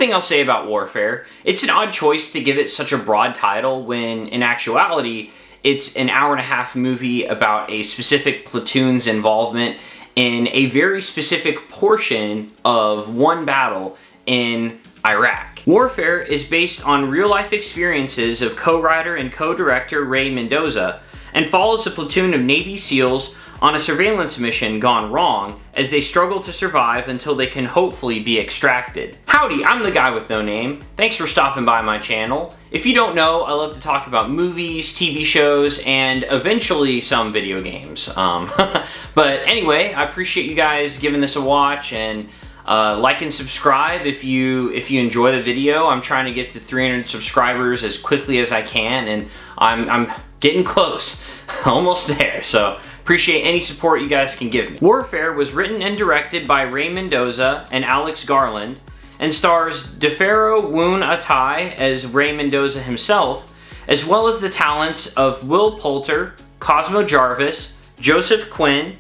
thing I'll say about Warfare, it's an odd choice to give it such a broad title when, in actuality, it's an hour-and-a-half movie about a specific platoon's involvement in a very specific portion of one battle in Iraq. Warfare is based on real-life experiences of co-writer and co-director Ray Mendoza and follows a platoon of Navy SEALs on a surveillance mission gone wrong as they struggle to survive until they can hopefully be extracted. Howdy, I'm the guy with no name. Thanks for stopping by my channel. If you don't know, I love to talk about movies, TV shows, and eventually some video games. But anyway, I appreciate you guys giving this a watch, and like and subscribe if you enjoy the video. I'm trying to get to 300 subscribers as quickly as I can, and I'm getting close. Almost there, so appreciate any support you guys can give me. Warfare was written and directed by Ray Mendoza and Alex Garland, and stars DeFaro Woon-a-Tai as Ray Mendoza himself, as well as the talents of Will Poulter, Cosmo Jarvis, Joseph Quinn,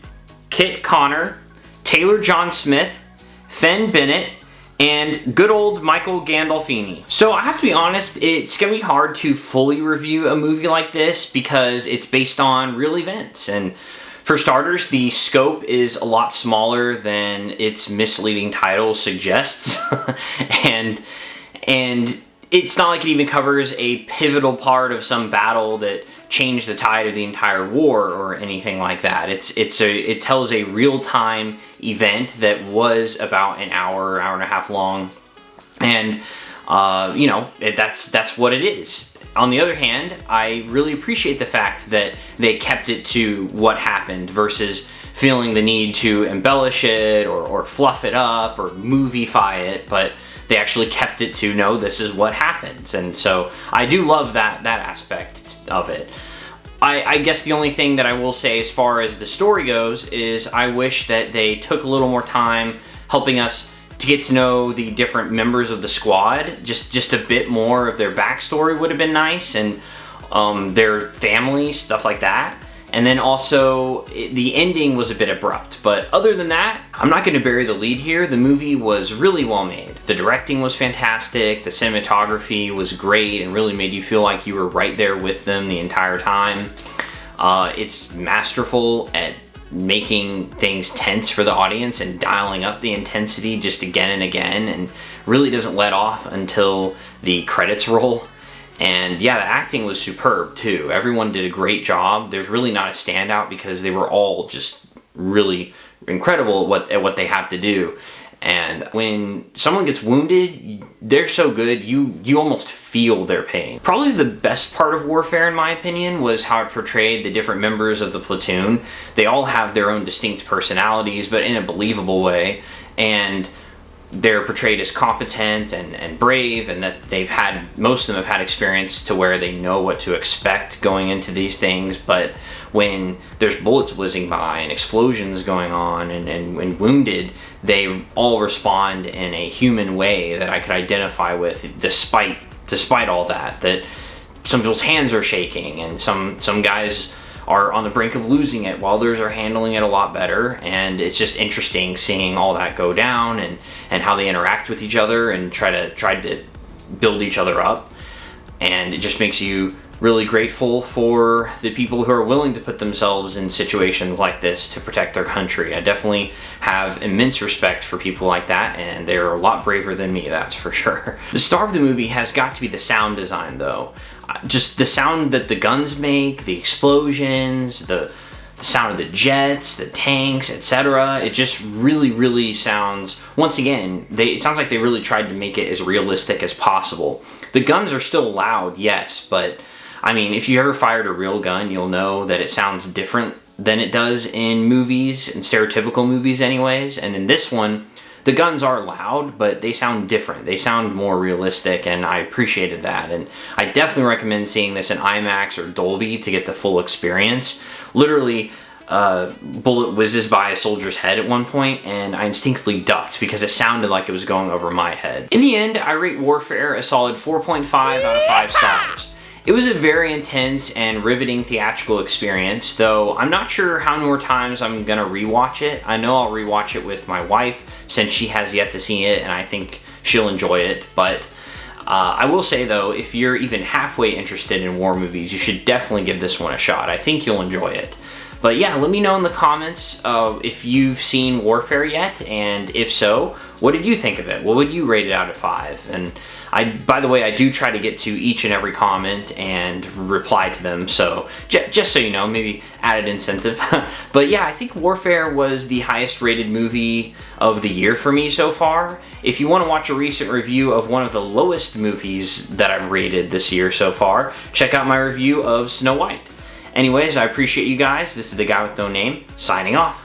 Kit Connor, Taylor John Smith, Fenn Bennett, and good old Michael Gandolfini. So I have to be honest, it's gonna be hard to fully review a movie like this because it's based on real events. And for starters, the scope is a lot smaller than its misleading title suggests. and it's not like it even covers a pivotal part of some battle that changed the tide of the entire war or anything like that. It tells a real-time event that was about an hour and a half long, and you know, that's what it is. On the other hand, I really appreciate the fact that they kept it to what happened versus feeling the need to embellish it or fluff it up or movie-fy it, but they actually kept it to, no, this is what happens. And so I do love that aspect of it. I guess the only thing that I will say as far as the story goes is I wish that they took a little more time helping us to get to know the different members of the squad. Just a bit more of their backstory would have been nice, and their family, stuff like that. And then also, the ending was a bit abrupt. But other than that, I'm not going to bury the lead here. The movie was really well made. The directing was fantastic. The cinematography was great and really made you feel like you were right there with them the entire time. It's masterful at making things tense for the audience and dialing up the intensity just again and again, and really doesn't let off until the credits roll. And yeah, the acting was superb too. Everyone did a great job. There's really not a standout because they were all just really incredible at what they have to do. And when someone gets wounded, they're so good, you almost feel their pain. Probably the best part of Warfare, in my opinion, was how it portrayed the different members of the platoon. They all have their own distinct personalities, but in a believable way. And they're portrayed as competent and brave, and that most of them have had experience to where they know what to expect going into these things. But when there's bullets whizzing by and explosions going on and when wounded, they all respond in a human way that I could identify with, despite all that some people's hands are shaking, and some guys are on the brink of losing it while others are handling it a lot better. And it's just interesting seeing all that go down and how they interact with each other and try to build each other up. And it just makes you really grateful for the people who are willing to put themselves in situations like this to protect their country. I definitely have immense respect for people like that, and they're a lot braver than me, that's for sure. The star of the movie has got to be the sound design though. Just the sound that the guns make, the explosions, the sound of the jets, the tanks, etc. It just really sounds, once again, it sounds like they really tried to make it as realistic as possible. The guns are still loud, yes, but I mean, if you ever fired a real gun, you'll know that it sounds different than it does in movies, in stereotypical movies anyways. And in this one, the guns are loud, but they sound different. They sound more realistic, and I appreciated that. And I definitely recommend seeing this in IMAX or Dolby to get the full experience. Literally, a bullet whizzes by a soldier's head at one point, and I instinctively ducked because it sounded like it was going over my head. In the end, I rate Warfare a solid 4.5 out of 5 stars. It was a very intense and riveting theatrical experience, though I'm not sure how many more times I'm gonna rewatch it. I know I'll rewatch it with my wife since she has yet to see it, and I think she'll enjoy it. But I will say though, if you're even halfway interested in war movies, you should definitely give this one a shot. I think you'll enjoy it. But yeah, let me know in the comments if you've seen Warfare yet, and if so, what did you think of it? What would you rate it out of 5? And by the way, I do try to get to each and every comment and reply to them, so just so you know, maybe added incentive. But yeah, I think Warfare was the highest rated movie of the year for me so far. If you want to watch a recent review of one of the lowest movies that I've rated this year so far, check out my review of Snow White. Anyways, I appreciate you guys. This is the guy with no name, signing off.